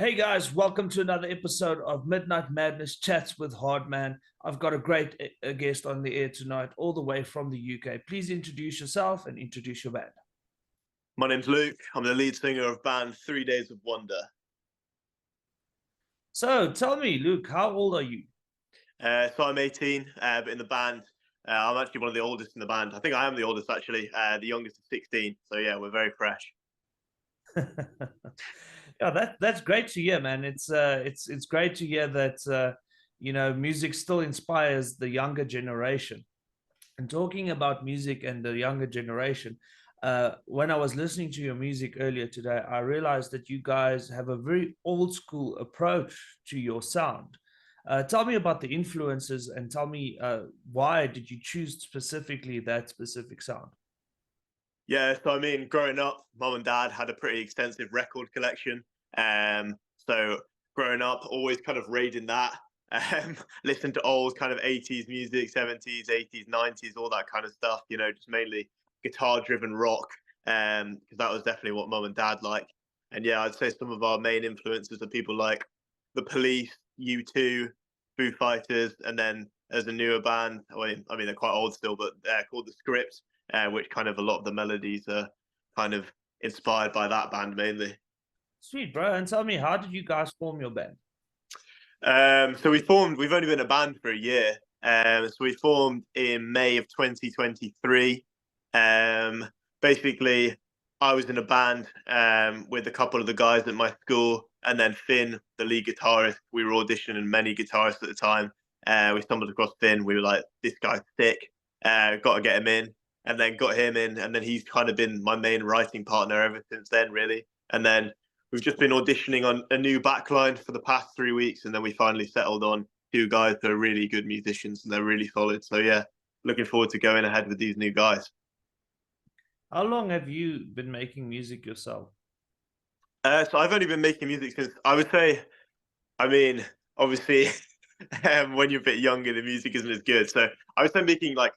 Hey guys, welcome to another episode of Midnight Madness Chats with Hardman. I've got a great guest on the air tonight, all the way from the UK. Please introduce yourself and introduce your band. My name's Luke. I'm the lead singer of band 3 Days of Wonder. So tell me, Luke, how old are you? So I'm 18, but in the band, I'm actually one of the oldest in the band. I think I am the oldest actually. The youngest is 16. So yeah, we're very fresh. Yeah, that's great to hear, man. It's great to hear that music still inspires the younger generation. And talking about music and the younger generation, when I was listening to your music earlier today, I realized that you guys have a very old school approach to your sound. Tell me about the influences and tell me why did you choose specifically that specific sound? Yeah, so I mean, growing up, mum and dad had a pretty extensive record collection. So growing up, always kind of raiding that. Listen to old kind of 80s music, 70s, 80s, 90s, all that kind of stuff. Just mainly guitar-driven rock. Because that was definitely what mum and dad like. And yeah, I'd say some of our main influences are people like The Police, U2, Foo Fighters, and then there's a newer band. I mean, they're quite old still, but they're called The Script, which kind of a lot of the melodies are kind of inspired by that band mainly. Sweet, bro. And tell me, how did you guys form your band? So we've only been a band for a year. So we formed in May of 2023. Um, Basically, I was in a band with a couple of the guys at my school, and then Finn, the lead guitarist. We were auditioning many guitarists at the time. We stumbled across Finn. We were like, this guy's sick. Got to get him in, and then got him in, and then he's kind of been my main writing partner ever since then, really. And then we've just been auditioning on a new backline for the past 3 weeks, and then we finally settled on two guys that are really good musicians and they're really solid. So yeah, looking forward to going ahead with these new guys. How long have you been making music yourself? So I've only been making music since I would say, I mean, obviously, when you're a bit younger, the music isn't as good. So I would say making like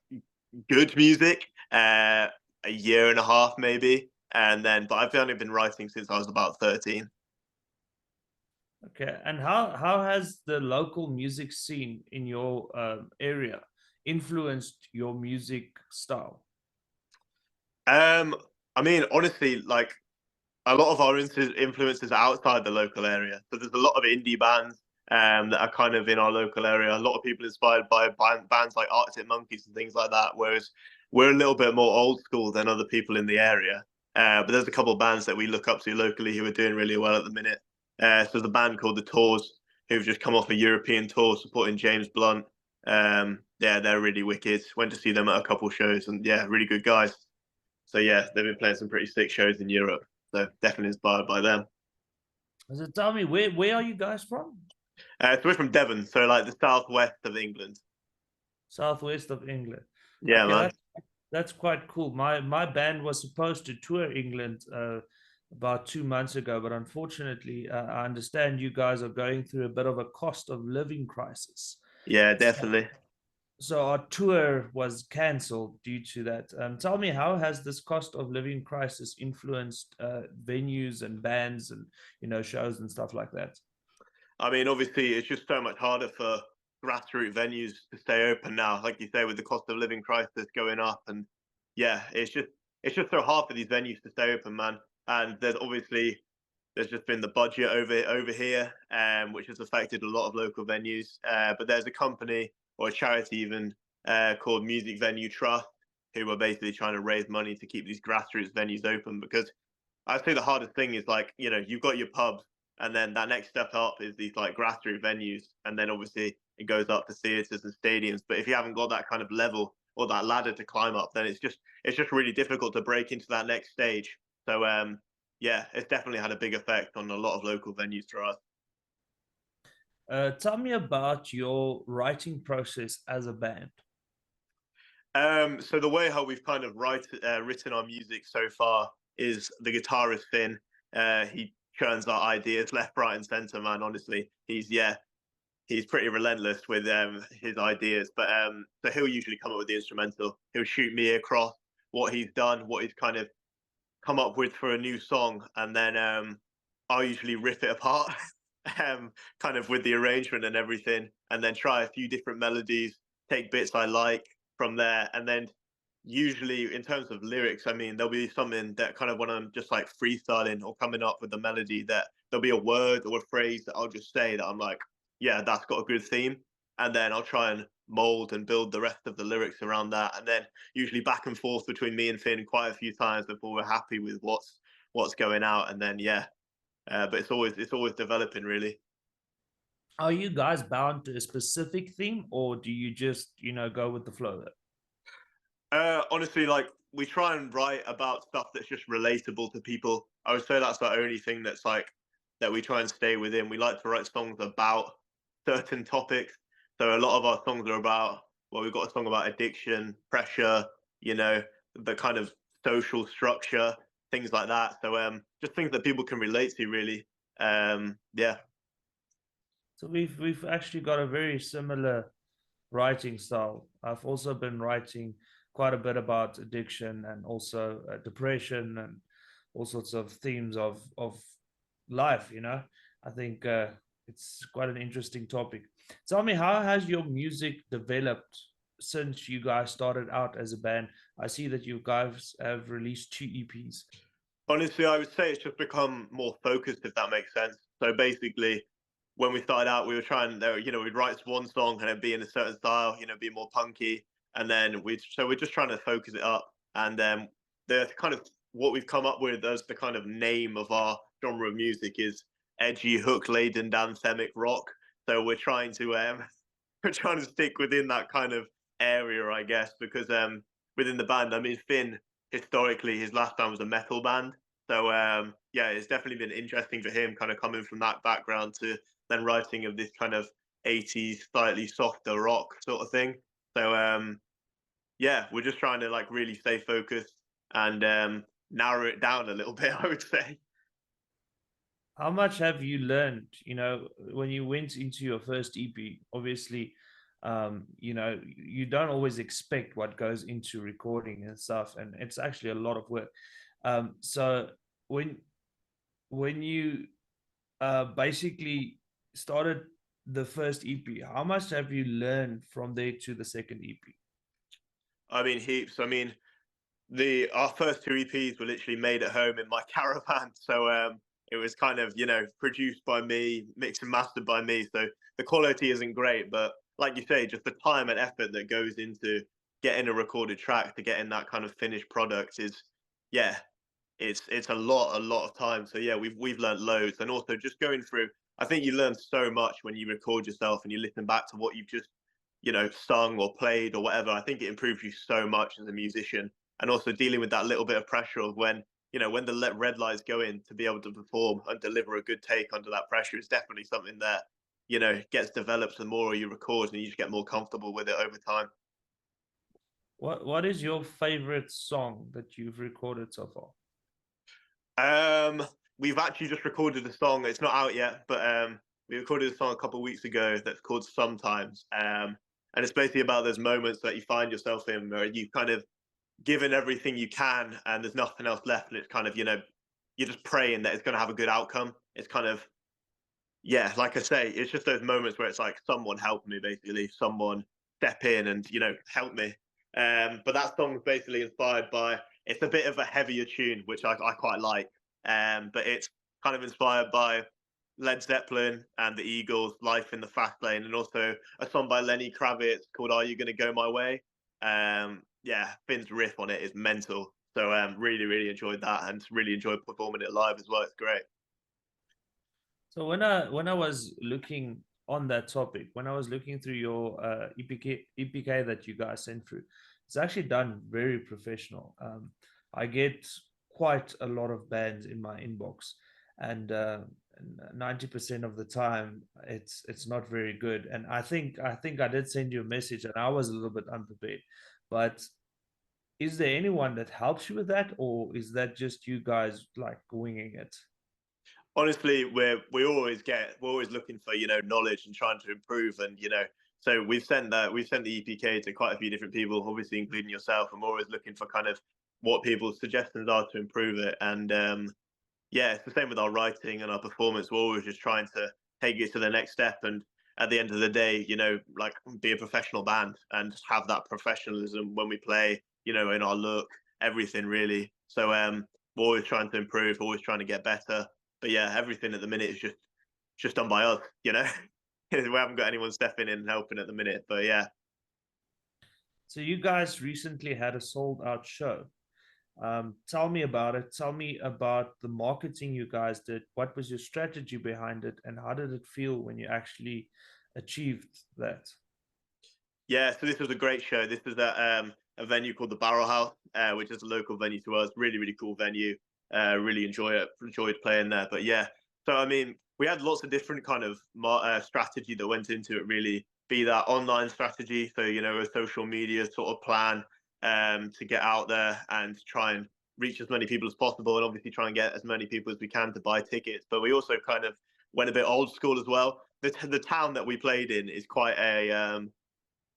good music, a year and a half maybe, and then but I've only been writing since I was about 13. Okay, and how has the local music scene in your area influenced your music style? Um, I mean, honestly, like a lot of our influences are outside the local area. So there's a lot of indie bands that are kind of in our local area. A lot of people inspired by bands like Arctic Monkeys and things like that. Whereas we're a little bit more old school than other people in the area. But there's a couple of bands that we look up to locally who are doing really well at the minute. So there's a band called The Tours who've just come off a European tour supporting James Blunt. Yeah, they're really wicked. Went to see them at a couple shows and yeah, really good guys. So yeah, they've been playing some pretty sick shows in Europe. So definitely inspired by them. So tell me, where are you guys from? So we're from Devon, so like the southwest of England. Southwest of England. Yeah, Okay, man. that's quite cool. My band was supposed to tour England about 2 months ago, but unfortunately, I understand you guys are going through a bit of a cost of living crisis. Yeah, So, definitely. so our tour was cancelled due to that. Tell me, how has this cost of living crisis influenced venues and bands and shows and stuff like that? I mean, obviously, it's just so much harder for grassroots venues to stay open now. Like you say, with the cost of living crisis going up, and yeah, it's just so hard for these venues to stay open, man. And there's just been the budget over here, which has affected a lot of local venues. But there's a company or a charity even called Music Venue Trust who are basically trying to raise money to keep these grassroots venues open because I'd say the hardest thing is like, you've got your pubs and then that next step up is these like grassroots venues. And then obviously it goes up to theatres and stadiums. But if you haven't got that kind of level or that ladder to climb up, then it's just really difficult to break into that next stage. So yeah, it's definitely had a big effect on a lot of local venues for us. Tell me about your writing process as a band. So the way how we've kind of written our music so far is the guitarist Finn. He churns out ideas left, right, and center. Man, honestly, he's pretty relentless with his ideas. But so he'll usually come up with the instrumental. He'll shoot me across what he's done, what he's kind of come up with for a new song, and then I'll usually rip it apart. kind of with the arrangement and everything, and then try a few different melodies, take bits I like from there, and then usually in terms of lyrics, I mean, there'll be something that kind of when I'm just like freestyling or coming up with the melody, that there'll be a word or a phrase that I'll just say that I'm like, yeah, that's got a good theme, and then I'll try and mold and build the rest of the lyrics around that, and then usually back and forth between me and Finn quite a few times before we're happy with what's going out, and then yeah, but it's always developing really. Are you guys bound to a specific theme, or do you just, go with the flow? Honestly, like we try and write about stuff that's just relatable to people. I would say that's the only thing that's like that we try and stay within. We like to write songs about certain topics. So a lot of our songs are about, well, we've got a song about addiction, pressure, you know, the kind of social structure, things like that. So just things that people can relate to really. Yeah. So we've actually got a very similar writing style. I've also been writing quite a bit about addiction and also depression and all sorts of themes of life. I think it's quite an interesting topic. Tell me, how has your music developed since you guys started out as a band? I see that you guys have released two EPs. Honestly, I would say it's just become more focused, if that makes sense. So basically, when we started out, we were trying, we'd write one song and it'd be in a certain style, be more punky, and then we're just trying to focus it up. And the kind of what we've come up with as the kind of name of our genre of music is edgy, hook-laden, anthemic rock. So we're trying to we're trying to stick within that kind of area, I guess, because within the band, I mean, Finn historically his last band was a metal band, so yeah, it's definitely been interesting for him, kind of coming from that background to then writing of this kind of 80s slightly softer rock sort of thing. So yeah, we're just trying to like really stay focused and narrow it down a little bit, I would say. How much have you learned, when you went into your first EP? Obviously, you don't always expect what goes into recording and stuff, and it's actually a lot of work. So when you basically started the first EP, how much have you learned from there to the second EP? I mean, heaps. I mean, the our first two EPs were literally made at home in my caravan. So it was kind of produced by me, mixed and mastered by me. So the quality isn't great, but like you say, just the time and effort that goes into getting a recorded track to getting that kind of finished product is, yeah, it's a lot of time. So yeah, we've learned loads, and also just going through. I think you learn so much when you record yourself and you listen back to what you've just sung or played or whatever. I think it improves you so much as a musician, and also dealing with that little bit of pressure of when the red lights go in, to be able to perform and deliver a good take under that pressure is definitely something that gets developed the more you record, and you just get more comfortable with it over time. What is your favorite song that you've recorded so far? We've actually just recorded a song. It's not out yet, but we recorded a song a couple of weeks ago that's called Sometimes. And it's basically about those moments that you find yourself in where you've kind of given everything you can and there's nothing else left, and it's kind of you're just praying that it's going to have a good outcome. It's kind of, yeah, like I say, it's just those moments where it's like, someone help me, basically, someone step in and help me. But that song's basically inspired by, it's a bit of a heavier tune, which I quite like. But it's kind of inspired by Led Zeppelin and the Eagles' "Life in the Fast Lane," and also a song by Lenny Kravitz called "Are You Gonna Go My Way?" Yeah, Finn's riff on it is mental. So really, really enjoyed that, and really enjoyed performing it live as well. It's great. So when I was looking on that topic, when I was looking through your EPK that you guys sent through, it's actually done very professional. I get quite a lot of bands in my inbox, and 90% of the time it's not very good. And I think I did send you a message, and I was a little bit unprepared. But is there anyone that helps you with that, or is that just you guys like winging it? Honestly, we're always looking for knowledge and trying to improve, and so we've sent the EPK to quite a few different people, obviously including yourself, and we're always looking for kind of what people's suggestions are to improve it. And yeah, it's the same with our writing and our performance. We're always just trying to take it to the next step, and at the end of the day, like be a professional band and have that professionalism when we play, in our look, everything really. So we're always trying to improve, always trying to get better. But yeah, everything at the minute is just done by us, we haven't got anyone stepping in and helping at the minute. But yeah. So you guys recently had a sold out show. Tell me about it. Tell me about the marketing you guys did. What was your strategy behind it, and how did it feel when you actually achieved that? Yeah, so this was a great show. This was at a venue called the Powerhouse, which is a local venue to us. Really, really cool venue. Really enjoyed playing there. But yeah, so I mean, we had lots of different kind of strategy that went into it. Really, be that online strategy, so a social media sort of plan to get out there and try and reach as many people as possible, and obviously try and get as many people as we can to buy tickets. But we also kind of went a bit old school as well. The town that we played in is quite a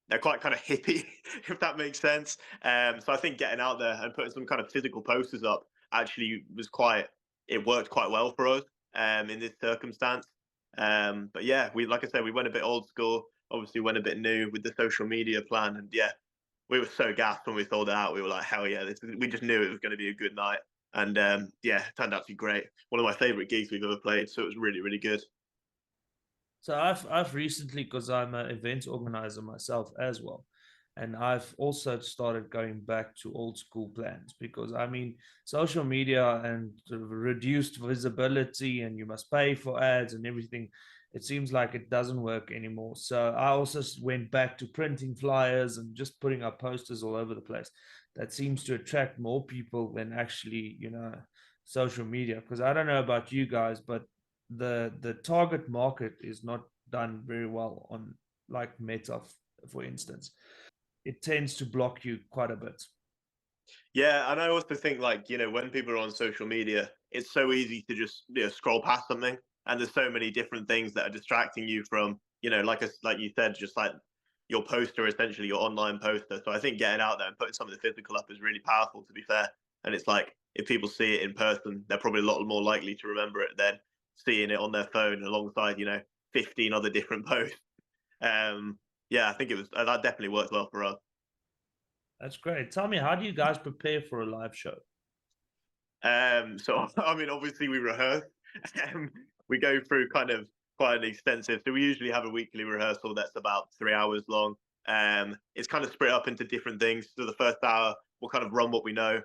they're quite kind of hippie, if that makes sense. So I think getting out there and putting some kind of physical posters up actually it worked quite well for us in this circumstance. But yeah, like I said, we went a bit old school, obviously went a bit new with the social media plan. And yeah, we were so gassed when we sold it out. We were like, hell yeah, we just knew it was going to be a good night. And yeah, it turned out to be great. One of my favorite gigs we've ever played. So it was really, really good. So I've recently, because I'm an event organizer myself as well, and I've also started going back to old school plans, because I mean social media and the reduced visibility, and you must pay for ads and everything. It seems like it doesn't work anymore. So I also went back to printing flyers and just putting up posters all over the place. That seems to attract more people than actually, social media. Because I don't know about you guys, but the target market is not done very well on, like, Meta, for instance. It tends to block you quite a bit. Yeah, and I also think like, when people are on social media, it's so easy to just scroll past something, and there's so many different things that are distracting you from, like you said, just like your poster, essentially your online poster. So I think getting out there and putting something physical up is really powerful, to be fair. And it's like if people see it in person, they're probably a lot more likely to remember it than seeing it on their phone alongside, 15 other different posts. Yeah, I think that definitely worked well for us. That's great. Tell me, how do you guys prepare for a live show? So I mean, obviously we rehearse. We go through kind of quite an extensive. So we usually have a weekly rehearsal that's about 3 hours long. It's kind of split up into different things. So the first hour we'll kind of run what we know.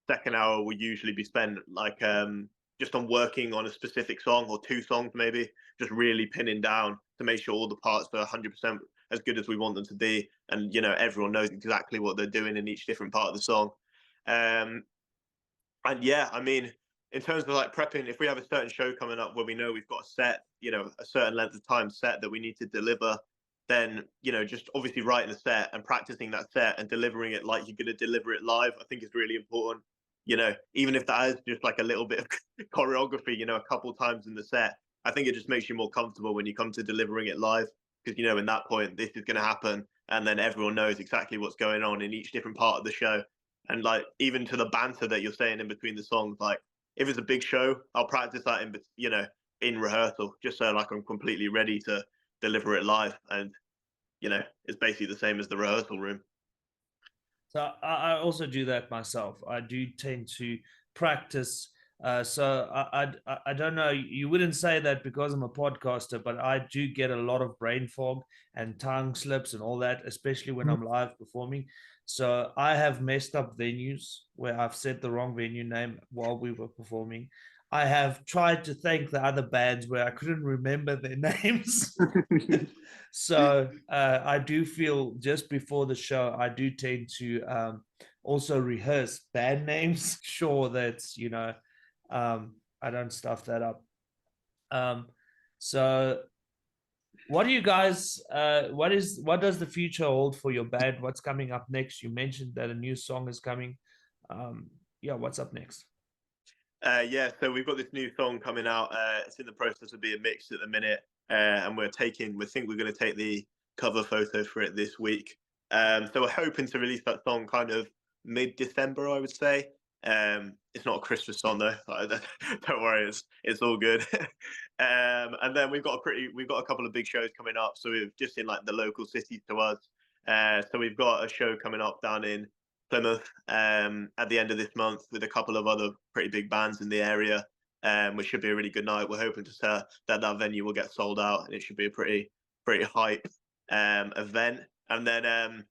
Second hour will usually be spent like just on working on a specific song or two songs maybe, just really pinning down to make sure all the parts are 100% as good as we want them to be, and everyone knows exactly what they're doing in each different part of the song. Um, and yeah, I mean, in terms of like prepping, if we have a certain show coming up where we know we've got a set, a certain length of time set that we need to deliver, then, just obviously writing the set and practicing that set and delivering it like you're going to deliver it live, I think is really important. Even if that is just like a little bit of choreography, a couple times in the set, I think it just makes you more comfortable when you come to delivering it live. Because, in that point, this is going to happen. And then everyone knows exactly what's going on in each different part of the show. And like even to the banter that you're saying in between the songs, like if it's a big show, I'll practice that in rehearsal, just so like I'm completely ready to deliver it live. And it's basically the same as the rehearsal room. So I also do that myself. I do tend to practice. So I don't know. You wouldn't say that because I'm a podcaster, but I do get a lot of brain fog and tongue slips and all that, especially when I'm live performing. So I have messed up venues where I've said the wrong venue name while we were performing. I have tried to thank the other bands where I couldn't remember their names. So I do feel just before the show, I do tend to also rehearse band names, sure that I don't stuff that up. Um, so what do you guys? What does the future hold for your band? What's coming up next? You mentioned that a new song is coming. Yeah, what's up next? Yeah, so we've got this new song coming out. It's in the process of being mixed at the minute, and we think we're going to take the cover photo for it this week. So we're hoping to release that song kind of mid-December, I would say. It's not a Christmas song though. Don't worry, it's all good. And then we've got a couple of big shows coming up. So we've just in like the local cities to us. So we've got a show coming up down in Plymouth at the end of this month with a couple of other pretty big bands in the area, which should be a really good night. We're hoping that venue will get sold out, and it should be a pretty hype event. And then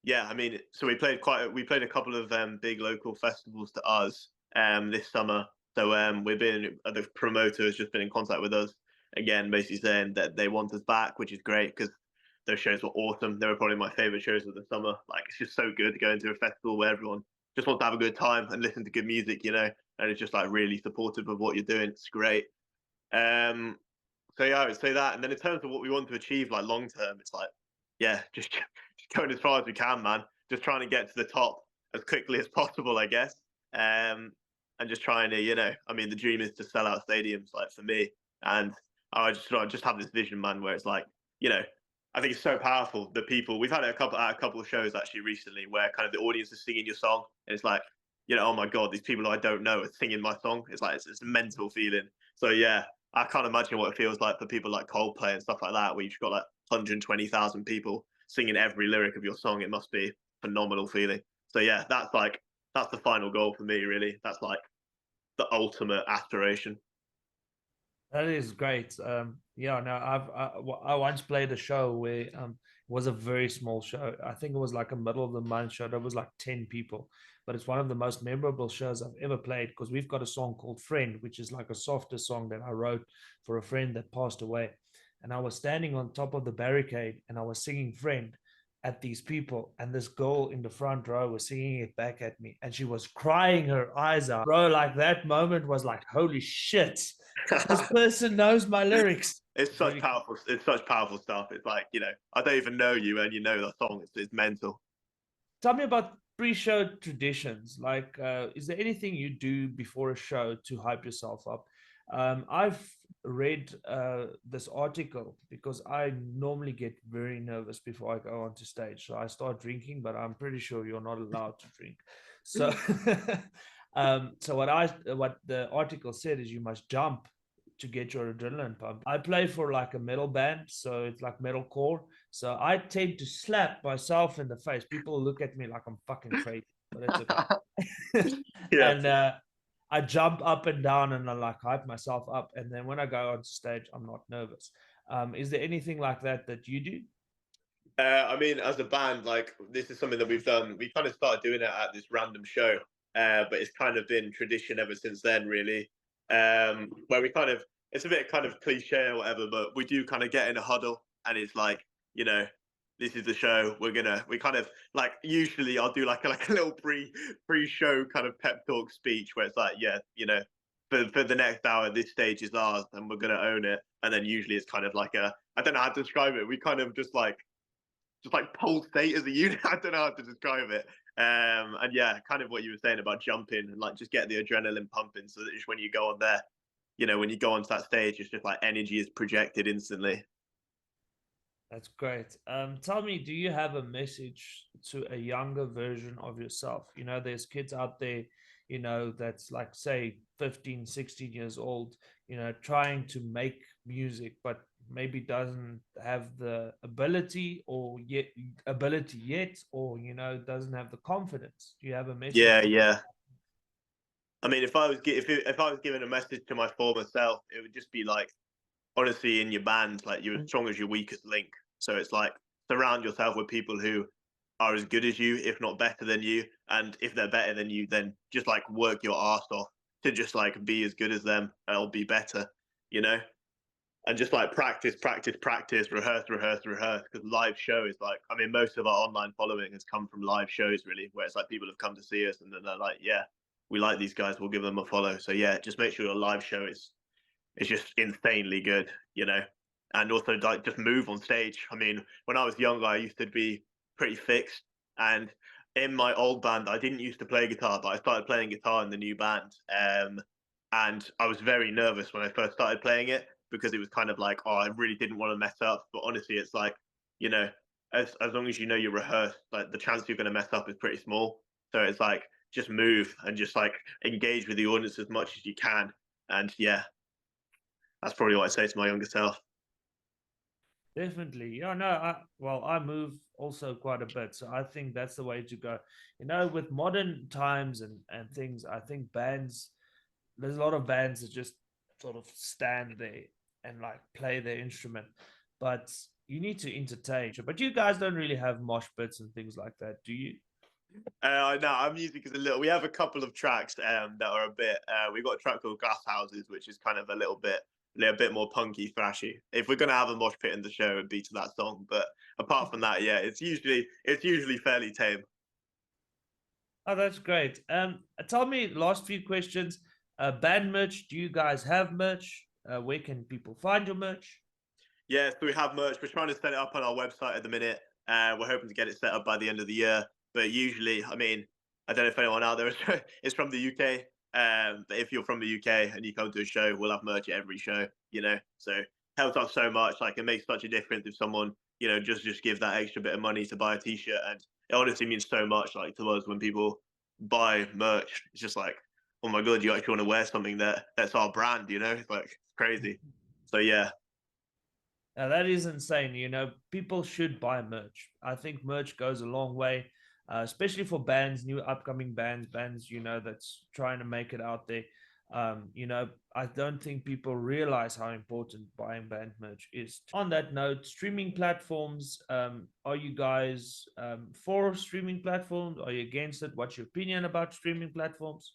yeah, I mean, so we played a couple of big local festivals to us this summer. So the promoter has just been in contact with us again, basically saying that they want us back, which is great because those shows were awesome. They were probably my favorite shows of the summer. Like it's just so good to go into a festival where everyone just wants to have a good time and listen to good music, you know, and it's just like really supportive of what you're doing. It's great. Um, so yeah, I would say that. And then in terms of what we want to achieve, like long term, it's like, yeah, just going as far as we can, man. Just trying to get to the top as quickly as possible, I guess. And just trying to, you know, I mean, the dream is to sell out stadiums, like for me. And I just have this vision, man, where it's like, you know, I think it's so powerful. The people we've had a couple of shows actually recently where kind of the audience is singing your song, and it's like, you know, oh my god, these people I don't know are singing my song. It's like it's a mental feeling. So yeah, I can't imagine what it feels like for people like Coldplay and stuff like that, where you've got like 120,000 people singing every lyric of your song. It must be a phenomenal feeling. So yeah, that's the final goal for me, really. That's like the ultimate aspiration. That is great. Yeah, no, I once played a show where it was a very small show. I think it was like a middle of the month show. There was like 10 people, but it's one of the most memorable shows I've ever played because we've got a song called Friend, which is like a softer song that I wrote for a friend that passed away. And I was standing on top of the barricade and I was singing Friend at these people, and this girl in the front row was singing it back at me, and she was crying her eyes out, bro. Like that moment was like, holy shit, this person knows my lyrics. Really. It's such powerful stuff. It's like, you know, I don't even know you and you know that song. It's mental. Tell me about pre-show traditions. Like, is there anything you do before a show to hype yourself up? I've read this article because I normally get very nervous before I go onto stage. So I start drinking, but I'm pretty sure you're not allowed to drink. So, so what the article said is you must jump to get your adrenaline pump. I play for like a metal band, so it's like metalcore. So I tend to slap myself in the face. People look at me like I'm fucking crazy, but it's okay. Yeah. And I jump up and down and I like hype myself up. And then when I go on stage, I'm not nervous. Is there anything like that you do? I mean, as a band, like this is something that we've done. We kind of started doing it at this random show, but it's kind of been tradition ever since then, really. Where we kind of, it's a bit kind of cliche or whatever, but we do kind of get in a huddle, and it's like, you know, this is the show. We kind of like usually I'll do like a little pre-show kind of pep talk speech where it's like, yeah, you know, for the next hour, this stage is ours, and we're gonna own it. And then usually it's kind of like a, I don't know how to describe it. We kind of just like pole state as a unit. I don't know how to describe it. And yeah, kind of what you were saying about jumping and like just get the adrenaline pumping so that just when you go on there, you know, when you go onto that stage, it's just like energy is projected instantly. That's great. Tell me, do you have a message to a younger version of yourself? You know, there's kids out there, you know, that's like, say, 15, 16 years old, you know, trying to make music, but maybe doesn't have the ability yet, or, you know, doesn't have the confidence. Do you have a message Yeah, for yeah. I mean, if I was giving a message to my former self, it would just be like, honestly, in your band, like you're as strong as your weakest link. So it's like surround yourself with people who are as good as you, if not better than you. And if they're better than you, then just like work your ass off to just like be as good as them or be better, you know? And just like practice, rehearse. Because live show is like, I mean, most of our online following has come from live shows, really, where it's like people have come to see us and then they're like, yeah, we like these guys, we'll give them a follow. So yeah, just make sure your live show is just insanely good, you know. And also like just move on stage. I mean, when I was younger, I used to be pretty fixed. And in my old band, I didn't used to play guitar, but I started playing guitar in the new band. And I was very nervous when I first started playing it because it was kind of like, oh, I really didn't want to mess up. But honestly, it's like, you know, as long as you know you rehearse, like the chance you're going to mess up is pretty small. So it's like just move and just like engage with the audience as much as you can. And yeah, that's probably what I'd say to my younger self. Definitely. Yeah, no, I move also quite a bit. So I think that's the way to go. With modern times and things, I think there's a lot of bands that just sort of stand there and like play their instrument. But you need to entertain. But you guys don't really have mosh pits and things like that, do you? No, our music is a little. We have a couple of tracks that are a bit. We've got a track called Glass Houses, which is kind of a bit more punky, thrashy. If we're gonna have a mosh pit in the show, it'd be to that song. But apart from that, yeah, it's usually fairly tame. Oh, that's great. Tell me, last few questions. Band merch. Do you guys have merch? Where can people find your merch? Yeah, so we have merch. We're trying to set it up on our website at the minute. We're hoping to get it set up by the end of the year. But usually, I mean, I don't know if anyone out there is from the UK. But if you're from the UK and you come to a show, we'll have merch at every show. So helps us so much. Like it makes such a difference if someone just give that extra bit of money to buy a t-shirt, and it honestly means so much like to us when people buy merch. It's just like, oh my god, you actually want to wear something that's our brand. It's like it's crazy. So yeah. Now, that is insane. People should buy merch. I think merch goes a long way, especially for bands, new upcoming bands, that's trying to make it out there. I don't think people realize how important buying band merch is. On that note, streaming platforms, are you guys for streaming platforms? Are you against it? What's your opinion about streaming platforms?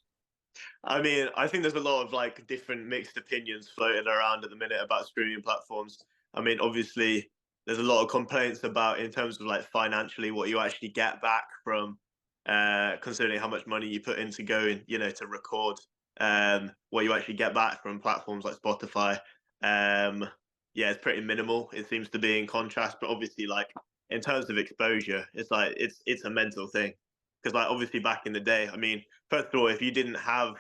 I mean, I think there's a lot of like different mixed opinions floating around at the minute about streaming platforms. I mean, obviously, there's a lot of complaints about in terms of like financially what you actually get back from considering how much money you put into going, to record what you actually get back from platforms like Spotify. Um, yeah, it's pretty minimal. It seems to be in contrast, but obviously, like in terms of exposure, it's like it's a mental thing because like obviously back in the day, I mean, first of all, if you didn't have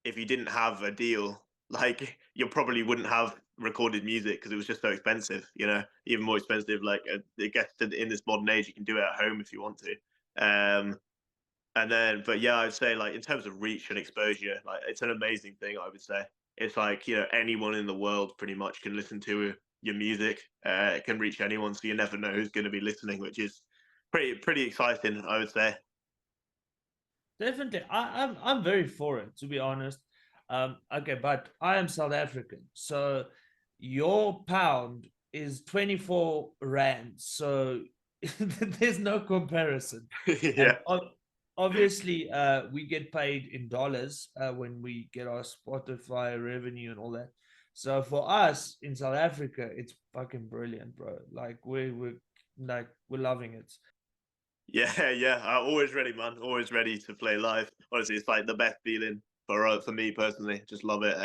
a deal, like you probably wouldn't have recorded music because it was just so expensive. Even more expensive. Like it gets in this modern age, you can do it at home if you want to. And then, but yeah, I'd say like in terms of reach and exposure, like it's an amazing thing. I would say it's like anyone in the world pretty much can listen to your music. It can reach anyone, so you never know who's going to be listening, which is pretty exciting. I would say. Definitely, I'm very for it, to be honest. Okay, but I am South African, so your pound is 24 rand, so there's no comparison. And Yeah. obviously, we get paid in dollars when we get our Spotify revenue and all that. So for us in South Africa, it's fucking brilliant, bro. Like we're loving it. Yeah, yeah. Always ready, man. Always ready to play live. Honestly, it's like the best feeling for me personally. Just love it.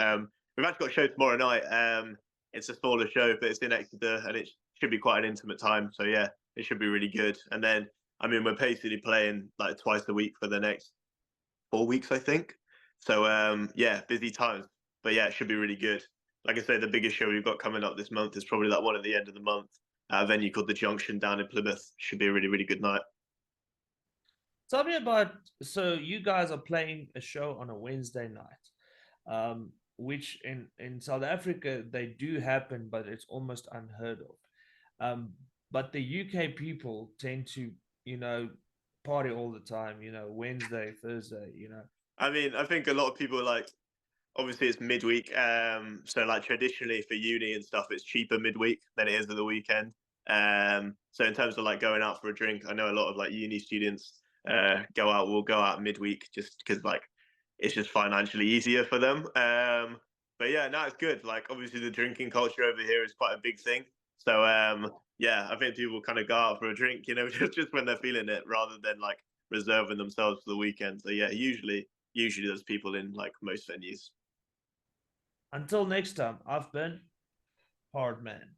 We've actually got a show tomorrow night. It's a smaller show, but it's in Exeter, and it should be quite an intimate time. So yeah, it should be really good. And then, I mean, we're basically playing like twice a week for the next 4 weeks, I think. So yeah, busy times. But yeah, it should be really good. Like I say, the biggest show we've got coming up this month is probably that one at the end of the month. A venue called the Junction down in Plymouth. Should be a really, really good night. Tell me about, so you guys are playing a show on a Wednesday night, which in South Africa they do happen, but it's almost unheard of. But the UK people tend to, you know, party all the time. Wednesday, Thursday. I mean, I think a lot of people like obviously it's midweek. So like traditionally for uni and stuff, it's cheaper midweek than it is at the weekend. So in terms of like going out for a drink, I know a lot of like uni students will go out midweek just because like it's just financially easier for them. But yeah, no, it's good. Like obviously the drinking culture over here is quite a big thing. So yeah, I think people kind of go out for a drink, just when they're feeling it, rather than like reserving themselves for the weekend. So yeah, usually there's people in like most venues. Until next time, I've been Hardman.